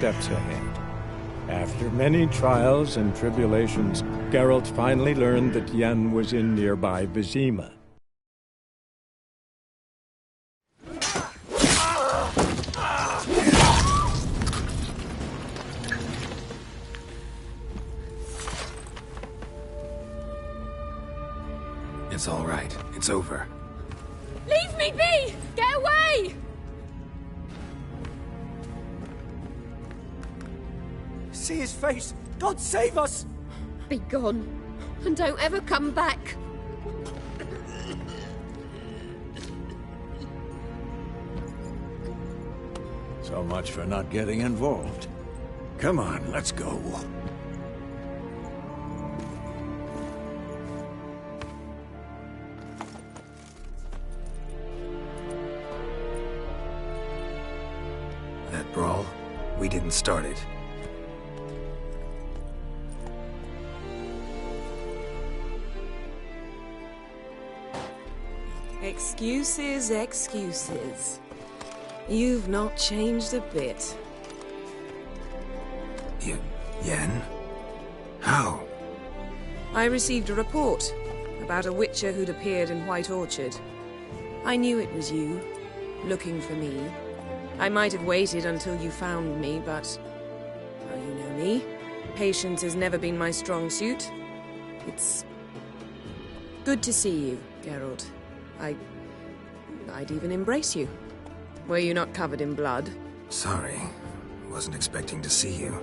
steps ahead. After many trials and tribulations, Geralt finally learned that Yen was in nearby Vizima. It's all right. It's over. Leave me be! Get away! See his face! God save us! Be gone, and don't ever come back. So much for not getting involved. Come on, let's go. That brawl, we didn't start it. Excuses, excuses. You've not changed a bit. Yen? How? I received a report about a witcher who'd appeared in White Orchard. I knew it was you, looking for me. I might have waited until you found me, but... well, you know me. Patience has never been my strong suit. It's... good to see you, Geralt. I'd even embrace you. Were you not covered in blood? Sorry. Wasn't expecting to see you.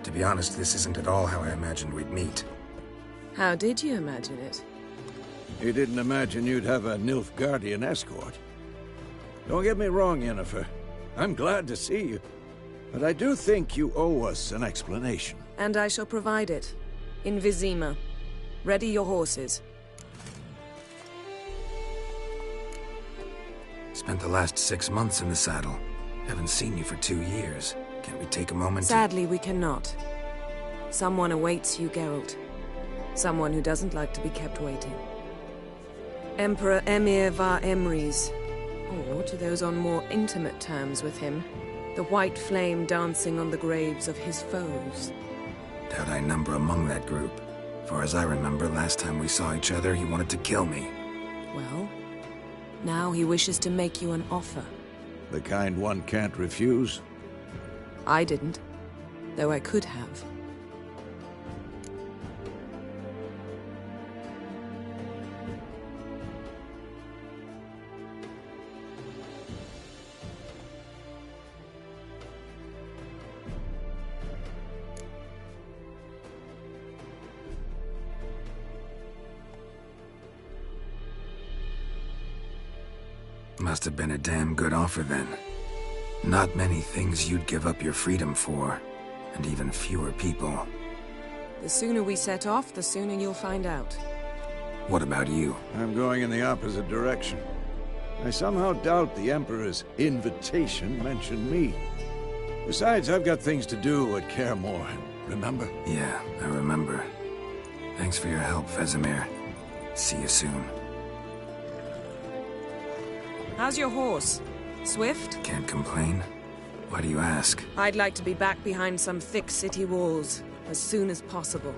To be honest, this isn't at all how I imagined we'd meet. How did you imagine it? You didn't imagine you'd have a Nilfgaardian escort. Don't get me wrong, Yennefer. I'm glad to see you. But I do think you owe us an explanation. And I shall provide it. In Vizima. Ready your horses. Spent the last 6 months in the saddle. Haven't seen you for 2 years. Can't we take a moment Sadly, we cannot. Someone awaits you, Geralt. Someone who doesn't like to be kept waiting. Emperor Emir var Emrys. Or, to those on more intimate terms with him, the white flame dancing on the graves of his foes. Doubt I number among that group. Far as I remember, last time we saw each other, he wanted to kill me. Well, now he wishes to make you an offer. The kind one can't refuse. I didn't, though I could have. Must have been a damn good offer then. Not many things you'd give up your freedom for, and even fewer people. The sooner we set off, the sooner you'll find out. What about you? I'm going in the opposite direction. I somehow doubt the Emperor's invitation mentioned me. Besides, I've got things to do at Kaer Morhen, remember? Yeah, I remember. Thanks for your help, Vesemir. See you soon. How's your horse? Swift? Can't complain. Why do you ask? I'd like to be back behind some thick city walls as soon as possible.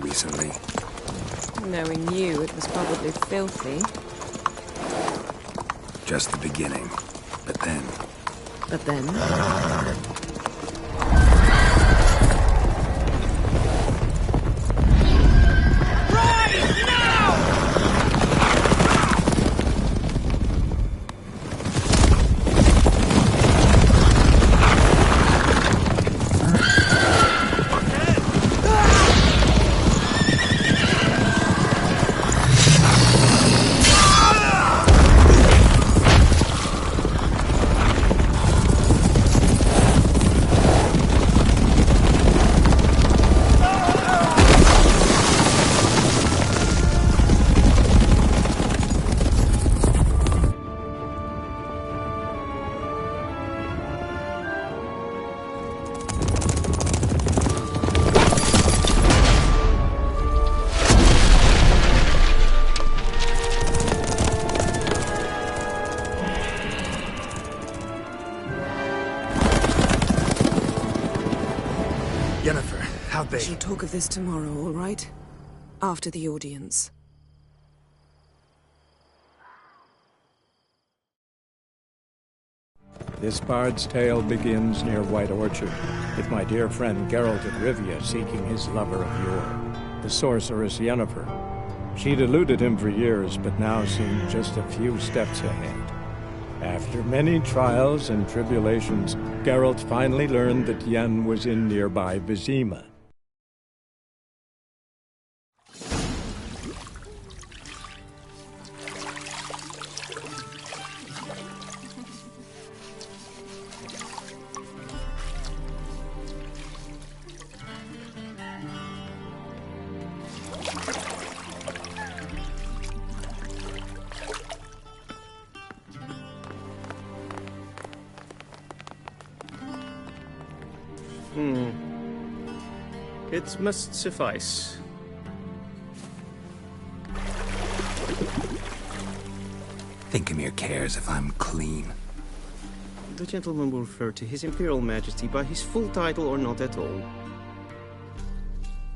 Recently. Knowing you, it was probably filthy. Just the beginning. But then... But then? they? We'll talk of this tomorrow, all right? After the audience. This bard's tale begins near White Orchard, with my dear friend Geralt of Rivia seeking his lover of yore, the sorceress Yennefer. She'd eluded him for years, but now seemed just a few steps ahead. After many trials and tribulations, Geralt finally learned that Yen was in nearby Vizima. It must suffice. Thinkemere cares if I'm clean. The gentleman will refer to His Imperial Majesty by his full title or not at all.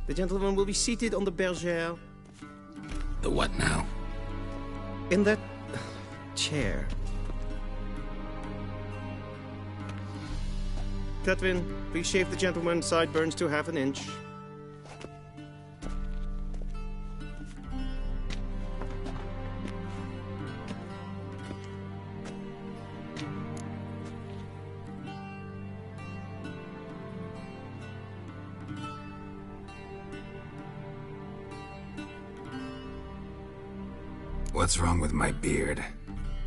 The gentleman will be seated on the bergère. The what now? In that chair. Catwin, please shave the gentleman's sideburns to half an inch. What's wrong with my beard?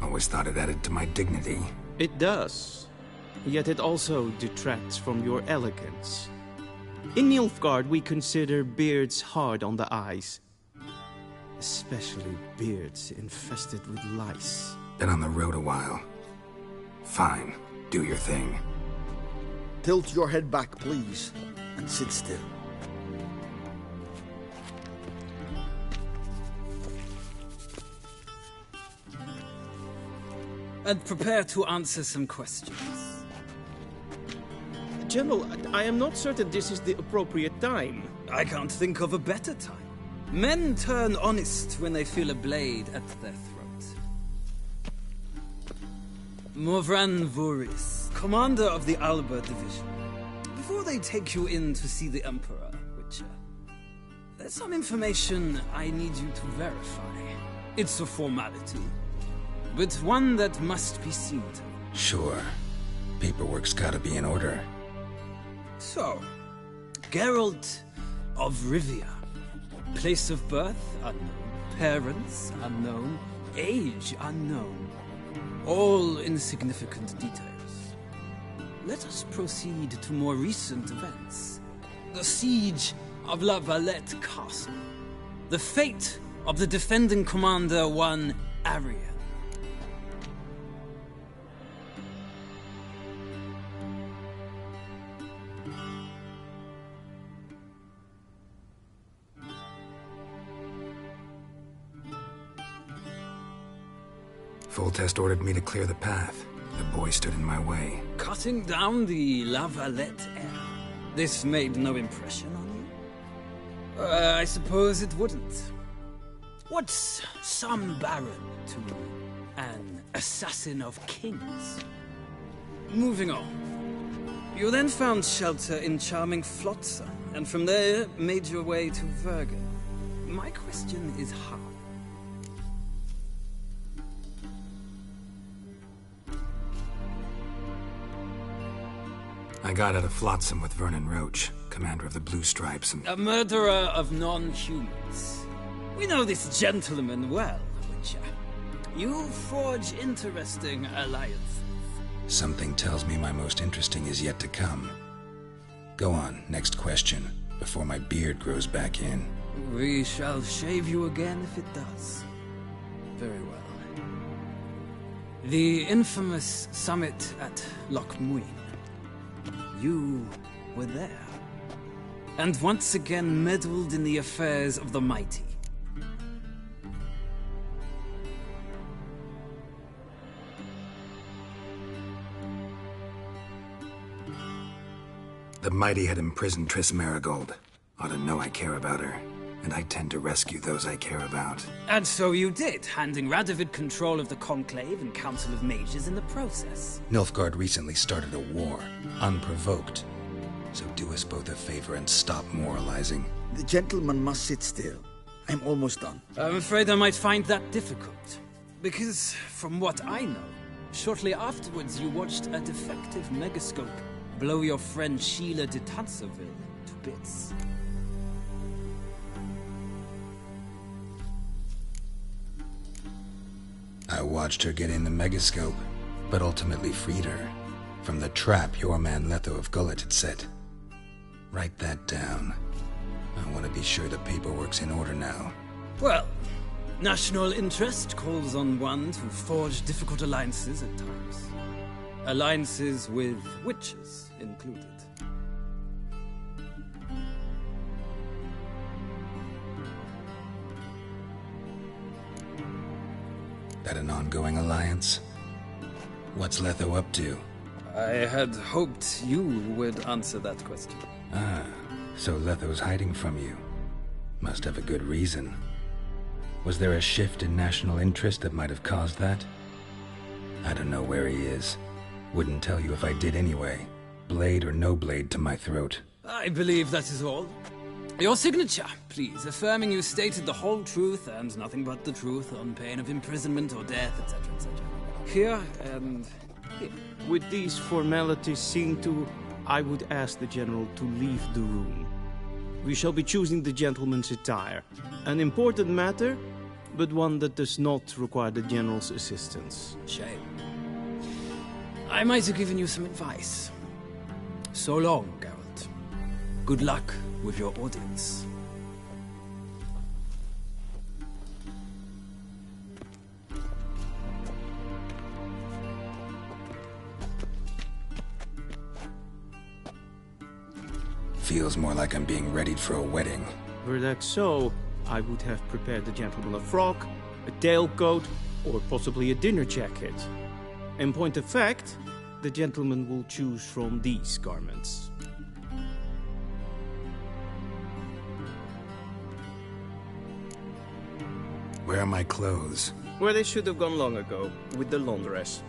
Always thought it added to my dignity. It does. Yet it also detracts from your elegance. In Nilfgaard, we consider beards hard on the eyes. Especially beards infested with lice. Been on the road a while. Fine, do your thing. Tilt your head back, please, and sit still. And prepare to answer some questions. General, I am not certain this is the appropriate time. I can't think of a better time. Men turn honest when they feel a blade at their throat. Morvran Voorhis, commander of the Alba Division. Before they take you in to see the Emperor, Witcher, there's some information I need you to verify. It's a formality, but one that must be seen to. Sure. Paperwork's gotta be in order. So, Geralt of Rivia. Place of birth unknown. Parents unknown. Age unknown. All insignificant details. Let us proceed to more recent events. The siege of La Valette Castle. The fate of the defending commander, one Arian. Foltest ordered me to clear the path. The boy stood in my way. Cutting down the La Valette heir. This made no impression on you? I suppose it wouldn't. What's some baron to an assassin of kings? Moving on. You then found shelter in charming Flotsam, and from there made your way to Vergen. My question is how? I got out of Flotsam with Vernon Roach, commander of the Blue Stripes, and... A murderer of non-humans. We know this gentleman well, Witcher. You forge interesting alliances. Something tells me my most interesting is yet to come. Go on, next question, before my beard grows back in. We shall shave you again if it does. Very well. The infamous summit at Loch Muin. You were there. And once again meddled in the affairs of the mighty. The mighty had imprisoned Triss Marigold. ought to know I care about her, and I tend to rescue those I care about. And so you did, handing Radovid control of the Conclave and Council of Mages in the process. Nilfgaard recently started a war, unprovoked. So do us both a favor and stop moralizing. The gentleman must sit still. I'm almost done. I'm afraid I might find that difficult. Because, from what I know, shortly afterwards you watched a defective megascope blow your friend Sheila de Tanserville to bits. I watched her get in the megascope, but ultimately freed her from the trap your man Letho of Gullet had set. Write that down. I want to be sure the paperwork's in order now. Well, national interest calls on one to forge difficult alliances at times. Alliances with witches included. That an ongoing alliance? What's Letho up to? I had hoped you would answer that question. Ah, so Letho's hiding from you. Must have a good reason. Was there a shift in national interest that might have caused that? I don't know where he is. Wouldn't tell you if I did anyway. Blade or no blade to my throat. I believe that is all. Your signature, please, affirming you stated the whole truth and nothing but the truth on pain of imprisonment or death, etc., etc. Here and here. With these formalities seen to, I would ask the General to leave the room. We shall be choosing the gentleman's attire. An important matter, but one that does not require the General's assistance. Shame. I might have given you some advice. So long, Geralt. Good luck with your audience. Feels more like I'm being readied for a wedding. Were that so, I would have prepared the gentleman a frock, a tailcoat, or possibly a dinner jacket. In point of fact, the gentleman will choose from these garments. Where are my clothes? Where they should have gone long ago, with the laundress.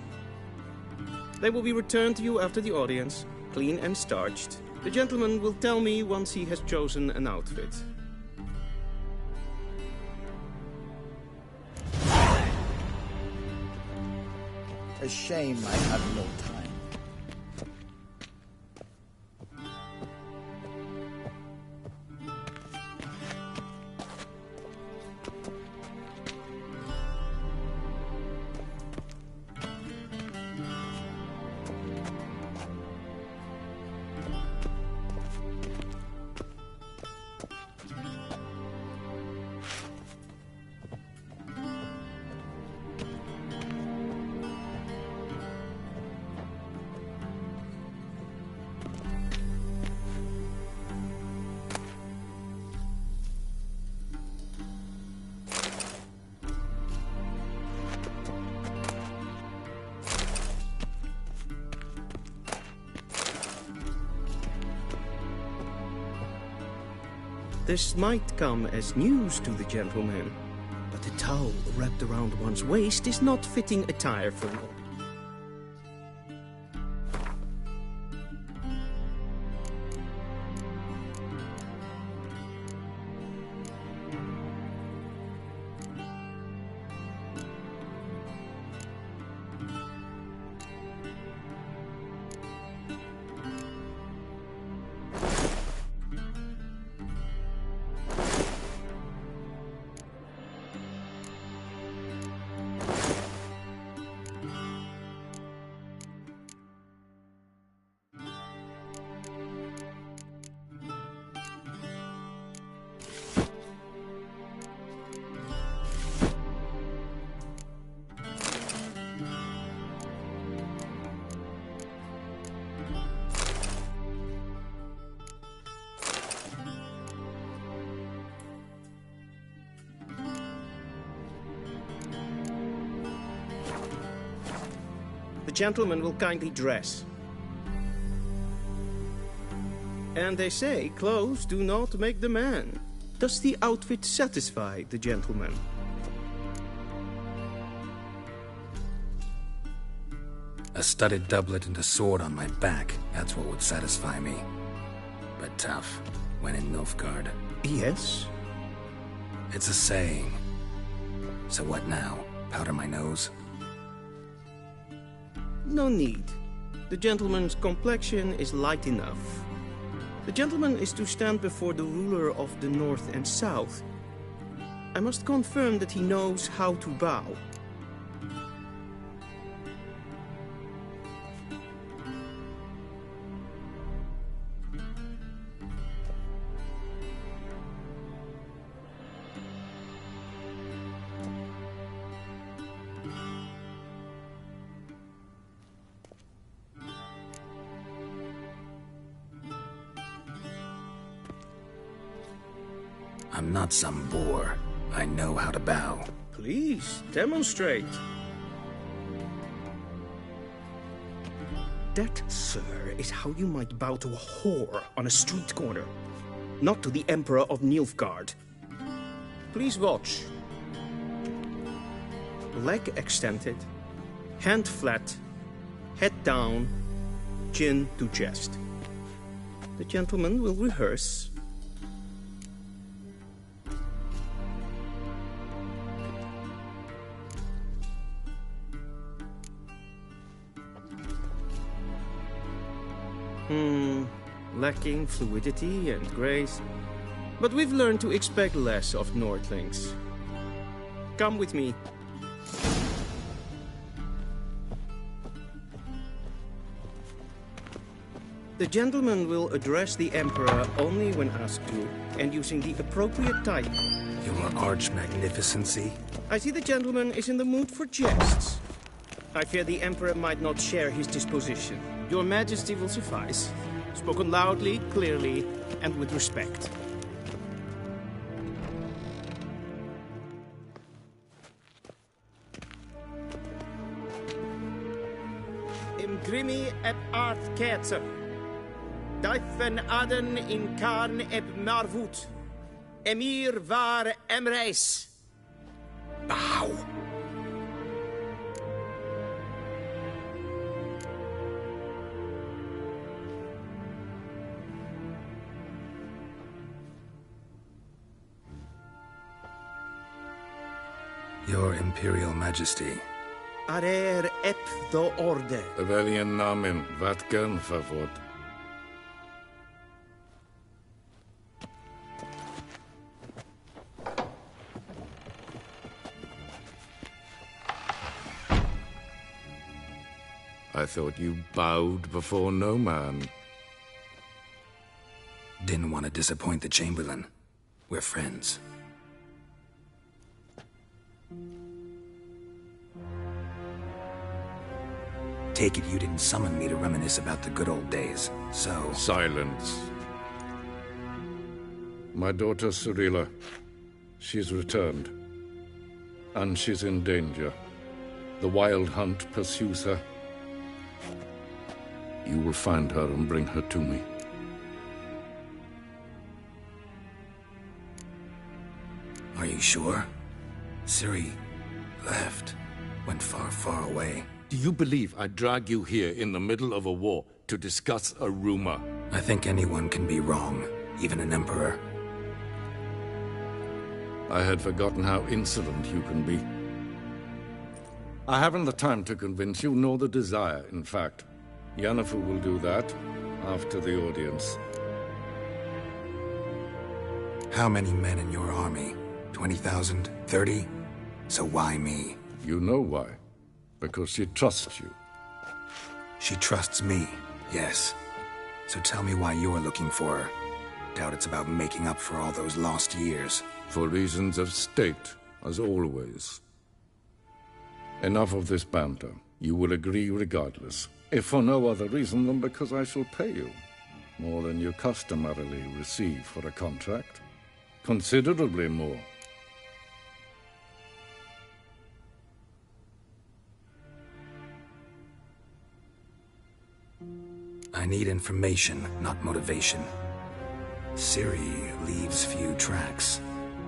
They will be returned to you after the audience, clean and starched. The gentleman will tell me once he has chosen an outfit. A shame I have no time. This might come as news to the gentleman, but a towel wrapped around one's waist is not fitting attire for one. The gentleman will kindly dress. And they say clothes do not make the man. Does the outfit satisfy the gentleman? A studded doublet and a sword on my back, that's what would satisfy me. But tough, when in Nilfgaard. Yes. It's a saying. So what now? Powder my nose? No need. The gentleman's complexion is light enough. The gentleman is to stand before the ruler of the North and South. I must confirm that he knows how to bow. I'm not some boor. I know how to bow. Please, demonstrate. That, sir, is how you might bow to a whore on a street corner, not to the Emperor of Nilfgaard. Please watch. Leg extended, hand flat, head down, chin to chest. The gentleman will rehearse. Lacking fluidity and grace. But we've learned to expect less of Nordlings. Come with me. The gentleman will address the Emperor only when asked to, and using the appropriate type. Your arch magnificency? I see the gentleman is in the mood for jests. I fear the Emperor might not share his disposition. Your Majesty will suffice. Spoken loudly, clearly, and with respect. Imgrimi eb art ketzer. Dijfen aden in karn eb marvoet. Emir var emreis. Bow! Your Imperial Majesty. Arer ep do orde. Weljen namen, wat gern verwoord. I thought you bowed before no man. Didn't want to disappoint the Chamberlain. We're friends. Take it you didn't summon me to reminisce about the good old days, so... Silence. My daughter Cyrilla, she's returned. And she's in danger. The Wild Hunt pursues her. You will find her and bring her to me. Are you sure? Ciri left. Went far, far away. Do you believe I'd drag you here in the middle of a war to discuss a rumor? I think anyone can be wrong, even an emperor. I had forgotten how insolent you can be. I haven't the time to convince you, nor the desire, in fact. Yennefer will do that after the audience. How many men in your army? 20,000? 30? So why me? You know why. Because she trusts you. She trusts me, yes. So tell me why you're looking for her. Doubt it's about making up for all those lost years. For reasons of state, as always. Enough of this banter. You will agree regardless. If for no other reason than because I shall pay you. More than you customarily receive for a contract. Considerably more. I need information, not motivation. Ciri leaves few tracks.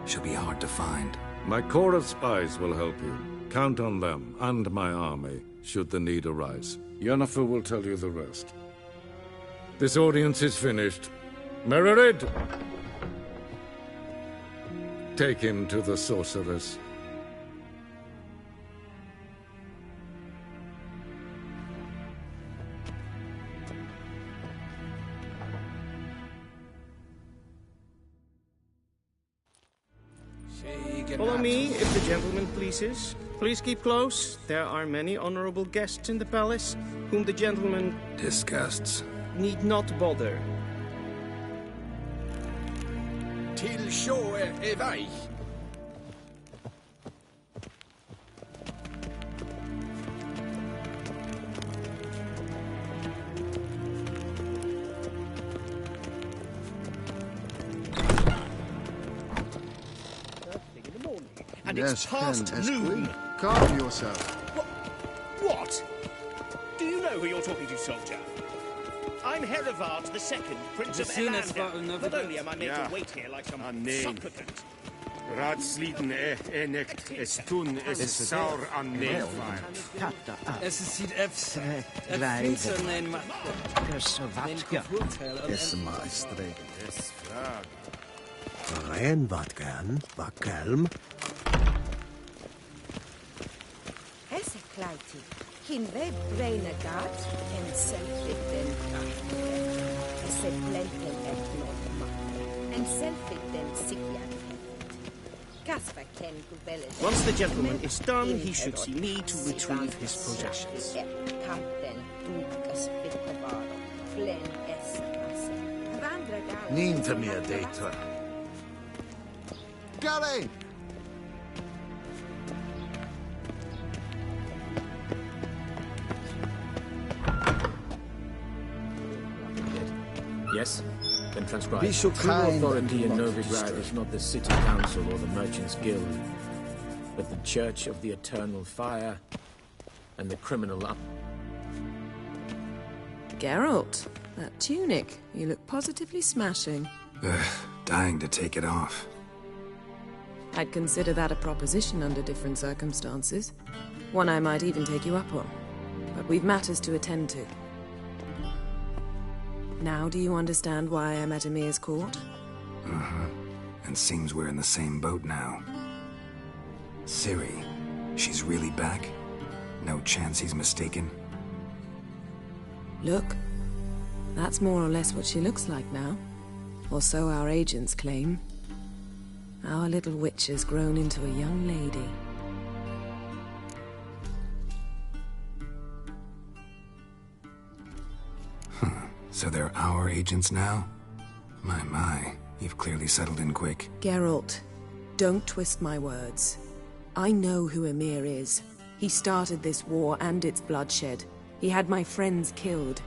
She'll be hard to find. My corps of spies will help you. Count on them and my army, should the need arise. Yennefer will tell you the rest. This audience is finished. Mererid! Take him to the sorceress. Follow me, if the gentleman pleases. Please keep close. There are many honorable guests in the palace, whom the gentleman Disgusts. need not bother. Till show evai. And it's past noon. Calm yourself. What? Do you know who you're talking to, soldier? I'm Herivard II, Prince of Elander. Not only am I made to wait here like some supplicant. Raadsliden enikt estun is saur an neervaar. Es sieht efs. Finster nein Krsovatka. Is maestrig. Es vraag. Ren vatkan, vakelm. Esse kleiti. Hin web braine gat en selfit den kracht. Esse blenten et norma. En selfit den sikjan. Once the gentleman is done, he should see me to retrieve his possessions. Ninta mia data. Gary! Yes? Then transcribe. Be so True kind authority in and Novigrad is not the city council or the merchants' guild, but the Church of the Eternal Fire and the criminal up. Geralt, that tunic. You look positively smashing. Dying to take it off. I'd consider that a proposition under different circumstances. One I might even take you up on. But we've matters to attend to. Now do you understand why I'm at Emir's court? Uh-huh. And seems we're in the same boat now. Ciri, she's really back? No chance he's mistaken? Look, that's more or less what she looks like now. Or so our agents claim. Our little witch has grown into a young lady. So they're our agents now? My, you've clearly settled in quick. Geralt, don't twist my words. I know who Emir is. He started this war and its bloodshed. He had my friends killed.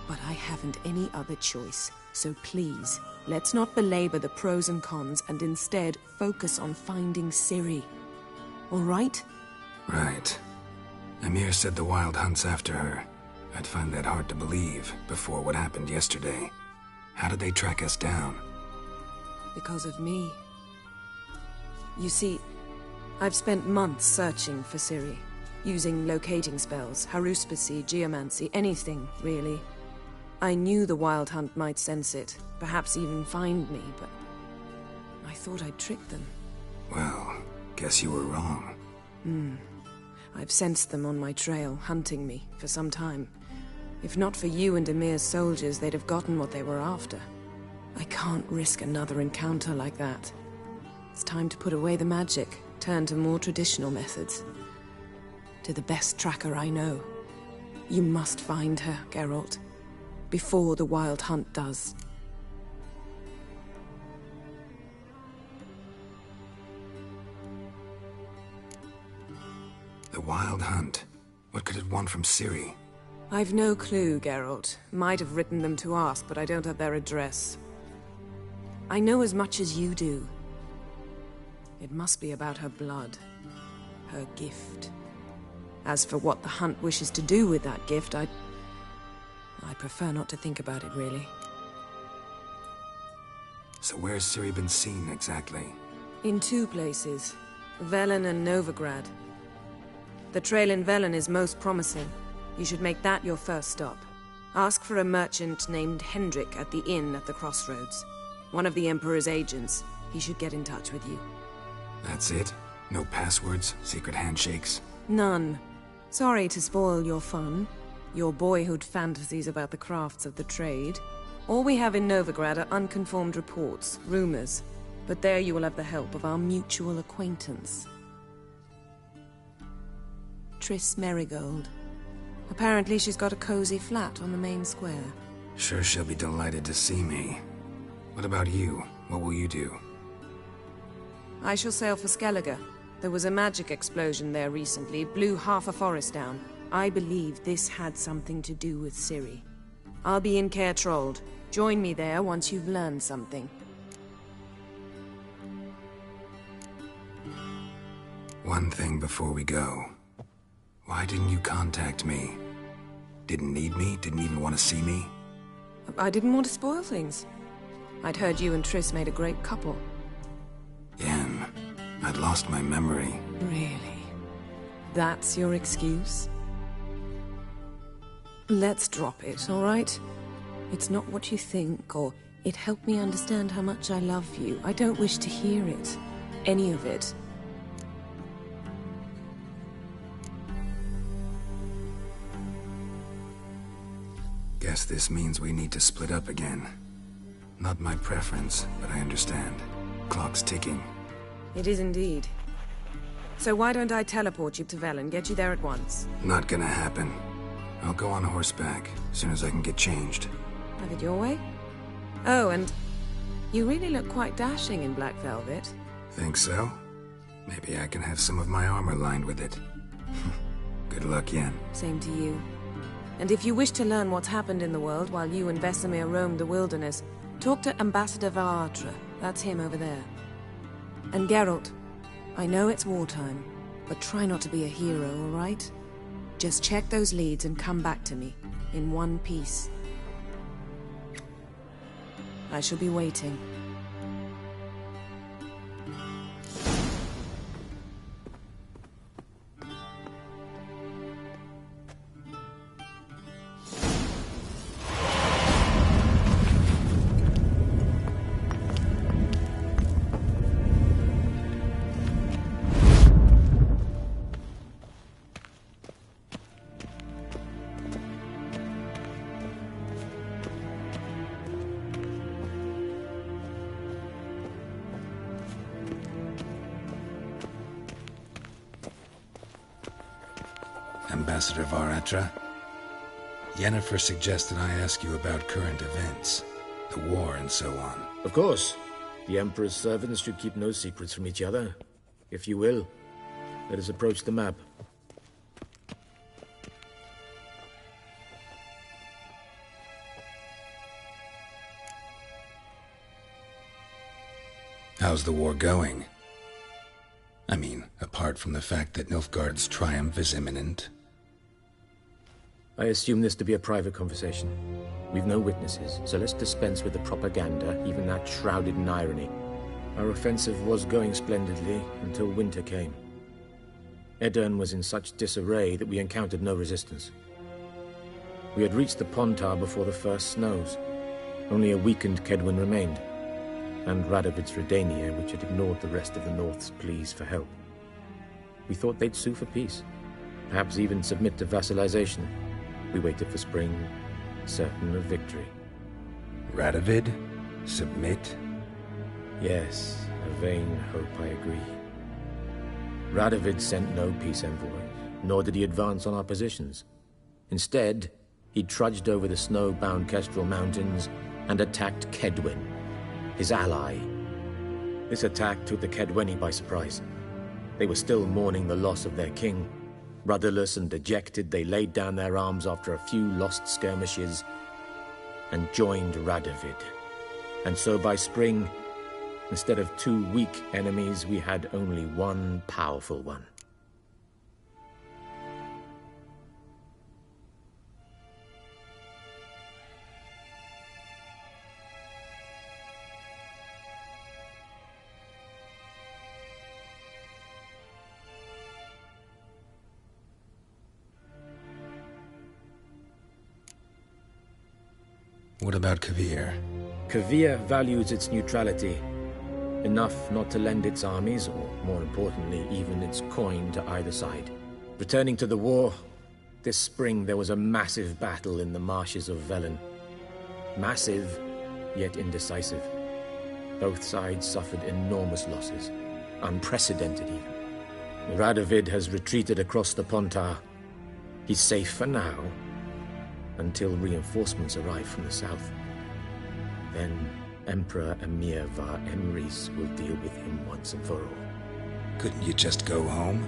But I haven't any other choice. So please, let's not belabor the pros and cons and instead focus on finding Ciri. All right? Right. Emir said the Wild Hunt's after her. I'd find that hard to believe before what happened yesterday. How did they track us down? Because of me. You see, I've spent months searching for Ciri, using locating spells, haruspicy, geomancy, anything, really. I knew the Wild Hunt might sense it, perhaps even find me, but I thought I'd tricked them. Well, guess you were wrong. I've sensed them on my trail, hunting me, for some time. If not for you and Emir's soldiers, they'd have gotten what they were after. I can't risk another encounter like that. It's time to put away the magic, turn to more traditional methods. To the best tracker I know. You must find her, Geralt. Before the Wild Hunt does. The Wild Hunt? What could it want from Ciri? I've no clue, Geralt. Might have written them to ask, but I don't have their address. I know as much as you do. It must be about her blood. Her gift. As for what the Hunt wishes to do with that gift, I prefer not to think about it, really. So where's Ciri been seen exactly? In 2 places. Velen and Novigrad. The trail in Velen is most promising. You should make that your first stop. Ask for a merchant named Hendrik at the inn at the crossroads. One of the Emperor's agents. He should get in touch with you. That's it? No passwords? Secret handshakes? None. Sorry to spoil your fun. Your boyhood fantasies about the crafts of the trade. All we have in Novigrad are unconfirmed reports, rumors. But there you will have the help of our mutual acquaintance. Triss Merigold. Apparently she's got a cozy flat on the main square. Sure she'll be delighted to see me. What about you? What will you do? I shall sail for Skellige. There was a magic explosion there recently, blew half a forest down. I believe this had something to do with Ciri. I'll be in Caer Trold. Join me there once you've learned something. One thing before we go. Why didn't you contact me? Didn't need me? Didn't even want to see me? I didn't want to spoil things. I'd heard you and Triss made a great couple. Yen, I'd lost my memory. Really? That's your excuse? Let's drop it, all right? It's not what you think, or it helped me understand how much I love you. I don't wish to hear it. Any of it. Guess this means we need to split up again. Not my preference, but I understand. Clock's ticking. It is indeed. So why don't I teleport you to Velen, get you there at once? Not gonna happen. I'll go on horseback, as soon as I can get changed. Have it your way? Oh, and you really look quite dashing in black velvet. Think so? Maybe I can have some of my armor lined with it. Good luck, Yen. Same to you. And if you wish to learn what's happened in the world while you and Vesemir roamed the wilderness, talk to Ambassador Varatra. That's him over there. And Geralt, I know it's wartime, but try not to be a hero, all right? Just check those leads and come back to me, in one piece. I shall be waiting. Ambassador Varatra. Yennefer suggested I ask you about current events, the war and so on. Of course. The Emperor's servants should keep no secrets from each other. If you will, let us approach the map. How's the war going? I mean, apart from the fact that Nilfgaard's triumph is imminent. I assume this to be a private conversation. We've no witnesses, so let's dispense with the propaganda, even that shrouded in irony. Our offensive was going splendidly until winter came. Edirn was in such disarray that we encountered no resistance. We had reached the Pontar before the first snows. Only a weakened Kedwin remained, and Radovid's Redania, which had ignored the rest of the North's pleas for help. We thought they'd sue for peace, perhaps even submit to vassalization. We waited for spring, certain of victory. Radovid? Submit? Yes, a vain hope, I agree. Radovid sent no peace envoys, nor did he advance on our positions. Instead, he trudged over the snow-bound Kestrel Mountains and attacked Kedwin, his ally. This attack took the Kedweni by surprise. They were still mourning the loss of their king. Rudderless and dejected, they laid down their arms after a few lost skirmishes and joined Radovid. And so by spring, instead of 2 weak enemies, we had only one powerful one. What about Kavir? Kavir values its neutrality, enough not to lend its armies, or more importantly, even its coin to either side. Returning to the war, this spring there was a massive battle in the marshes of Velen. Massive, yet indecisive. Both sides suffered enormous losses, unprecedented even. Radovid has retreated across the Pontar. He's safe for now, until reinforcements arrive from the south. Then Emperor Emir Var Emrys will deal with him once and for all. Couldn't you just go home?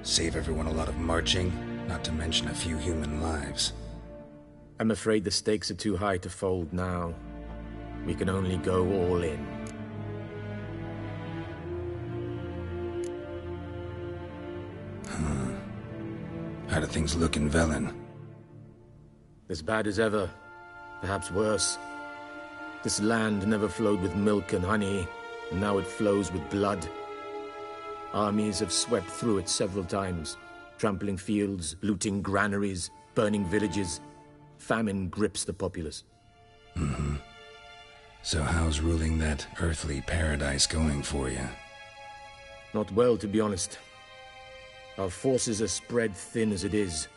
Save everyone a lot of marching, not to mention a few human lives. I'm afraid the stakes are too high to fold now. We can only go all in. How do things look in Velen? As bad as ever, perhaps worse. This land never flowed with milk and honey, and now it flows with blood. Armies have swept through it several times, trampling fields, looting granaries, burning villages. Famine grips the populace. So how's ruling that earthly paradise going for you? Not well, to be honest. Our forces are spread thin as it is,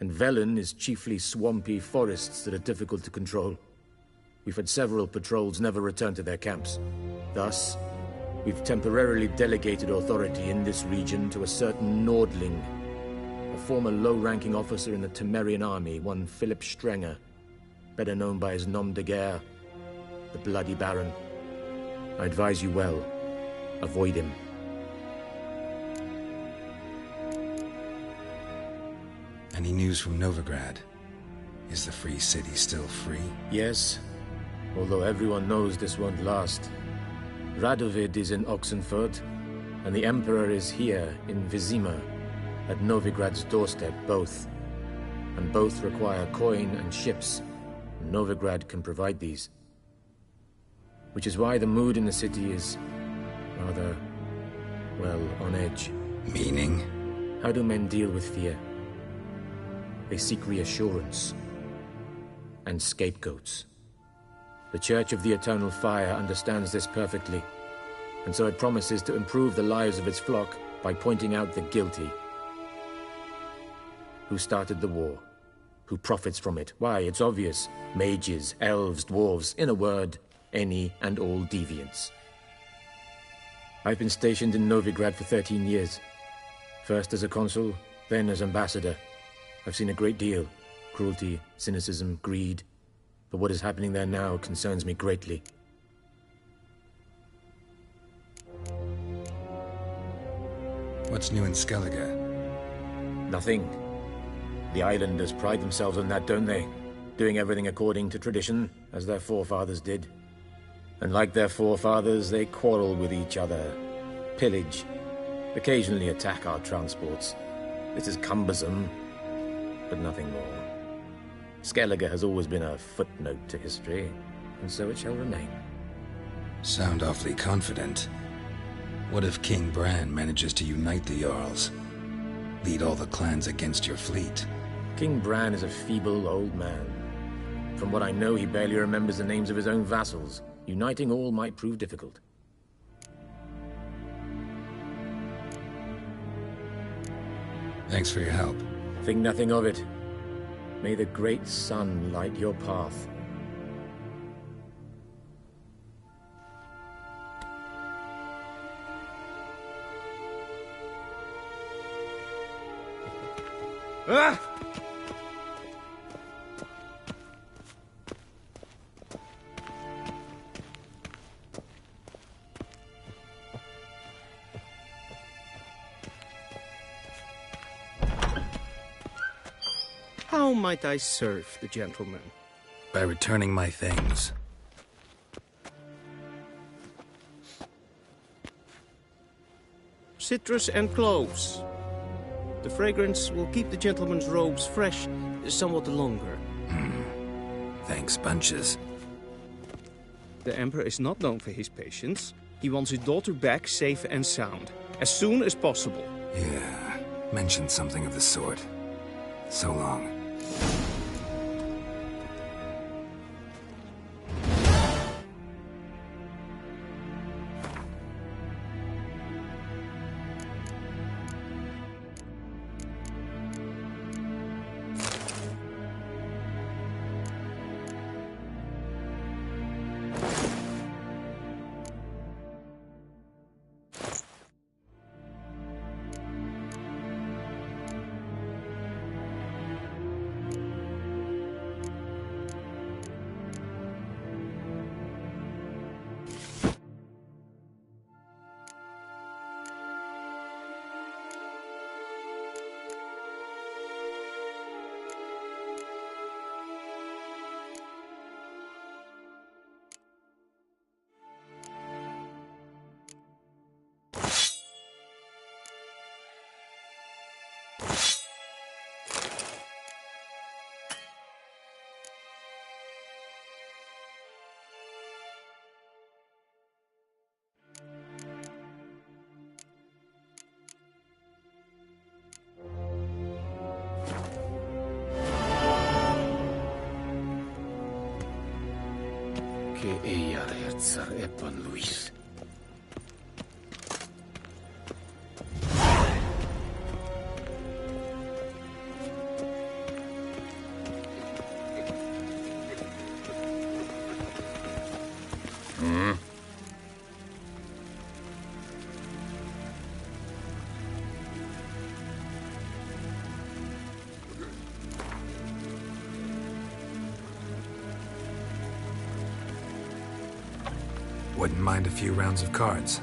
and Velen is chiefly swampy forests that are difficult to control. We've had several patrols never return to their camps. Thus, we've temporarily delegated authority in this region to a certain Nordling, a former low-ranking officer in the Temerian army, one Philip Strenger, better known by his nom de guerre, the Bloody Baron. I advise you well. Avoid him. Any news from Novigrad? Is the free city still free? Yes, although everyone knows this won't last. Radovid is in Oxenfurt, and the Emperor is here in Vizima, at Novigrad's doorstep, both. And both require coin and ships. Novigrad can provide these. Which is why the mood in the city is rather, well, on edge. Meaning? How do men deal with fear? They seek reassurance and scapegoats. The Church of the Eternal Fire understands this perfectly, and so it promises to improve the lives of its flock by pointing out the guilty. Who started the war? Who profits from it? Why, it's obvious. Mages, elves, dwarves, in a word, any and all deviants. I've been stationed in Novigrad for 13 years. First as a consul, then as ambassador. I've seen a great deal. Cruelty, cynicism, greed. But what is happening there now concerns me greatly. What's new in Skellige? Nothing. The islanders pride themselves on that, don't they? Doing everything according to tradition, as their forefathers did. And like their forefathers, they quarrel with each other, pillage, occasionally attack our transports. This is cumbersome, but nothing more. Skellige has always been a footnote to history, and so it shall remain. Sound awfully confident. What if King Bran manages to unite the Jarls? Lead all the clans against your fleet? King Bran is a feeble old man. From what I know, he barely remembers the names of his own vassals. Uniting all might prove difficult. Thanks for your help. Think nothing of it. May the great sun light your path. Ah! How might I serve the gentleman? By returning my things. Citrus and cloves. The fragrance will keep the gentleman's robes fresh somewhat longer. Thanks, bunches. The Emperor is not known for his patience. He wants his daughter back safe and sound, as soon as possible. Yeah, mentioned something of the sort. So long. Eyar Herzar Epan Luis. Wouldn't mind a few rounds of cards.